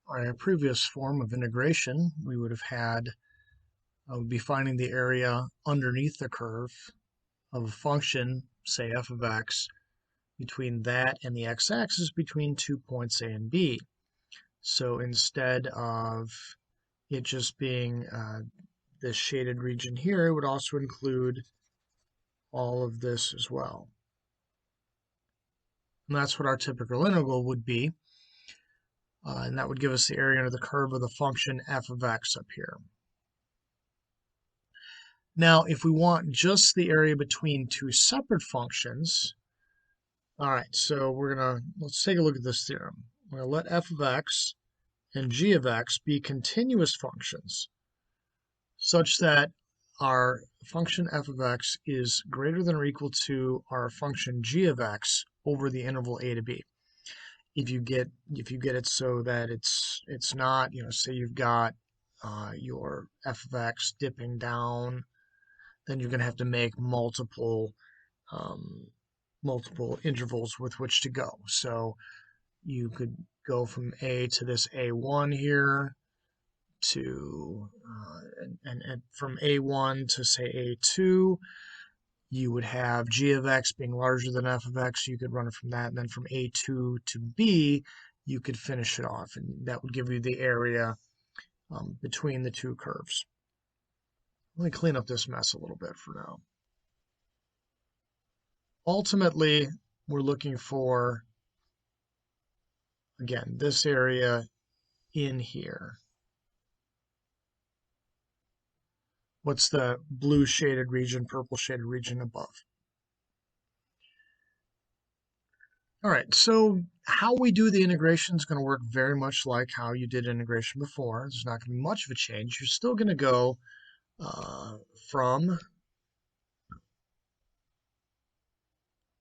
our previous form of integration, we would have had, would be finding the area underneath the curve of a function, say f of x, between that and the x-axis between 2 points A and B. So instead of it just being this shaded region here, it would also include all of this as well. And that's what our typical integral would be. And that would give us the area under the curve of the function f of x up here. Now, if we want just the area between two separate functions, all right, so let's take a look at this theorem. We're going to let f of x and g of x be continuous functions such that our function f of x is greater than or equal to our function g of x over the interval a to b. If you get it so that it's not, say you've got your f of x dipping down, then you're going to have to make multiple intervals with which to go. So you could go from a to this a1 here to and from a1 to say a2. You would have g of x being larger than f of x. You could run it from that, and then from a2 to b, you could finish it off, and that would give you the area between the two curves. Let me clean up this mess a little bit for now. Ultimately, we're looking for, again, this area in here. What's the blue shaded region, purple shaded region above? All right, so how we do the integration is going to work very much like how you did integration before. There's not going to be much of a change. You're still going to go from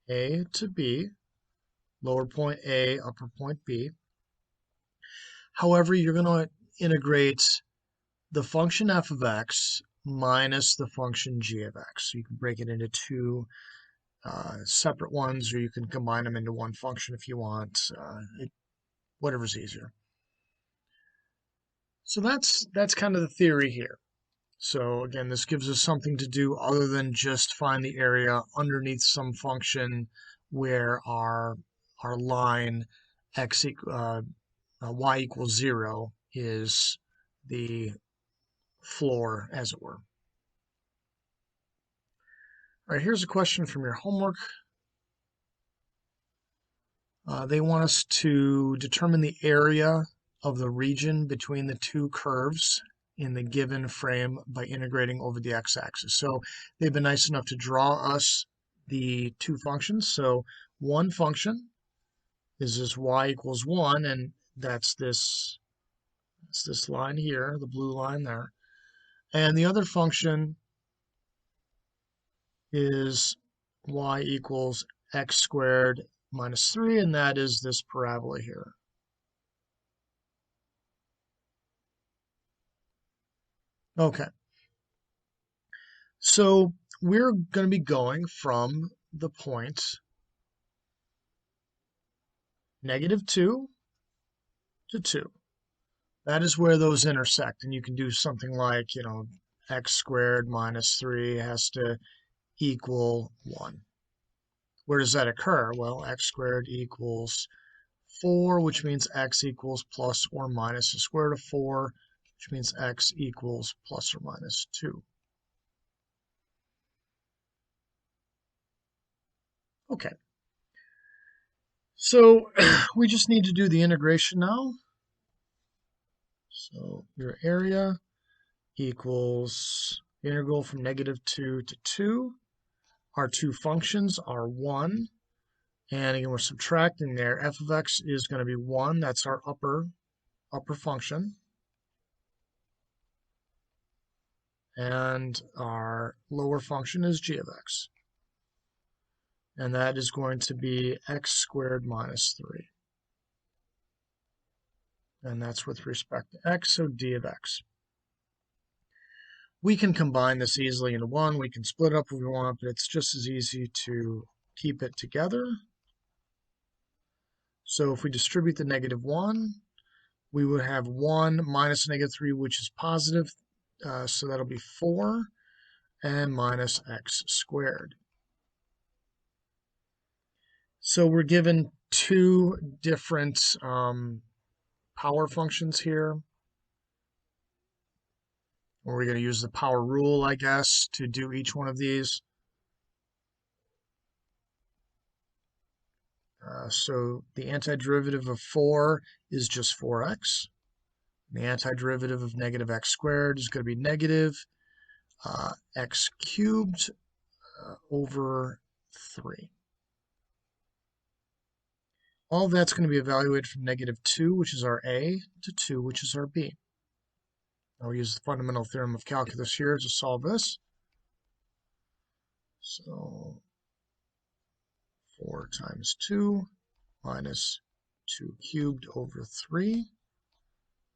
A to B, lower point A, upper point B. However, you're going to integrate the function f of x minus the function g of x. So you can break it into two separate ones, or you can combine them into one function if you want, whatever's easier. So that's kind of the theory here. So again, this gives us something to do other than just find the area underneath some function where our line y equals 0 is the floor, as it were. All right, here's a question from your homework. They want us to determine the area of the region between the two curves in the given frame by integrating over the x-axis. So they've been nice enough to draw us the two functions. So one function is this y equals 1, and that's this line here, the blue line there. And the other function is y equals x squared minus 3, and that is this parabola here. Okay. So we're going to be going from the point -2 to 2. That is where those intersect, and you can do something like, x squared minus 3 has to equal 1. Where does that occur? Well, x squared equals 4, which means x equals plus or minus the square root of 4, which means x equals plus or minus 2. Okay. So we just need to do the integration now. So your area equals integral from -2 to 2. Our two functions are 1. And again, we're subtracting there. F of x is going to be 1. That's our upper function. And our lower function is g of x. And that is going to be x squared minus 3. And that's with respect to x, so d of x. We can combine this easily into one. We can split it up if we want, but it's just as easy to keep it together. So if we distribute the -1, we would have 1 minus -3, which is positive, so that'll be 4, and minus x squared. So we're given two different power functions here. We're going to use the power rule, I guess, to do each one of these. So the antiderivative of 4 is just 4x. The antiderivative of negative x squared is going to be negative x cubed over 3. All of that's going to be evaluated from -2, which is our A, to 2, which is our B. I'll use the fundamental theorem of calculus here to solve this. So 4 times 2 minus 2 cubed over 3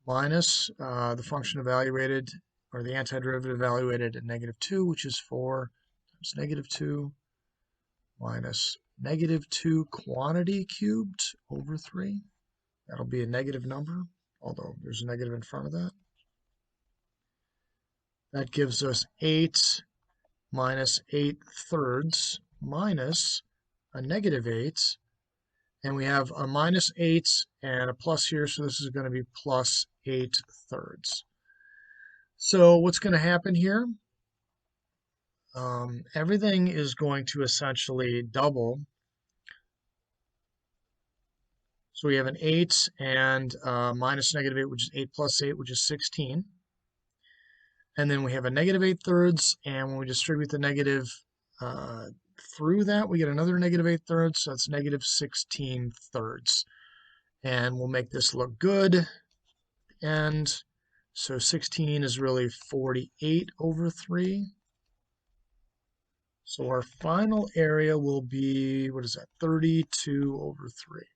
minus the function evaluated, or the antiderivative evaluated at -2, which is 4 times -2 minus -2 quantity cubed over 3. That'll be a negative number, although there's a negative in front of that. That gives us 8 minus 8/3 minus a -8. And we have a -8 and a plus here, so this is going to be plus 8/3. So what's going to happen here? Everything is going to essentially double. So we have an 8 and minus -8, which is 8 plus 8, which is 16. And then we have a -8/3, and when we distribute the negative through that, we get another -8/3, so that's -16/3. And we'll make this look good. And so 16 is really 48 over 3. So our final area will be, what is that, 32 over 3.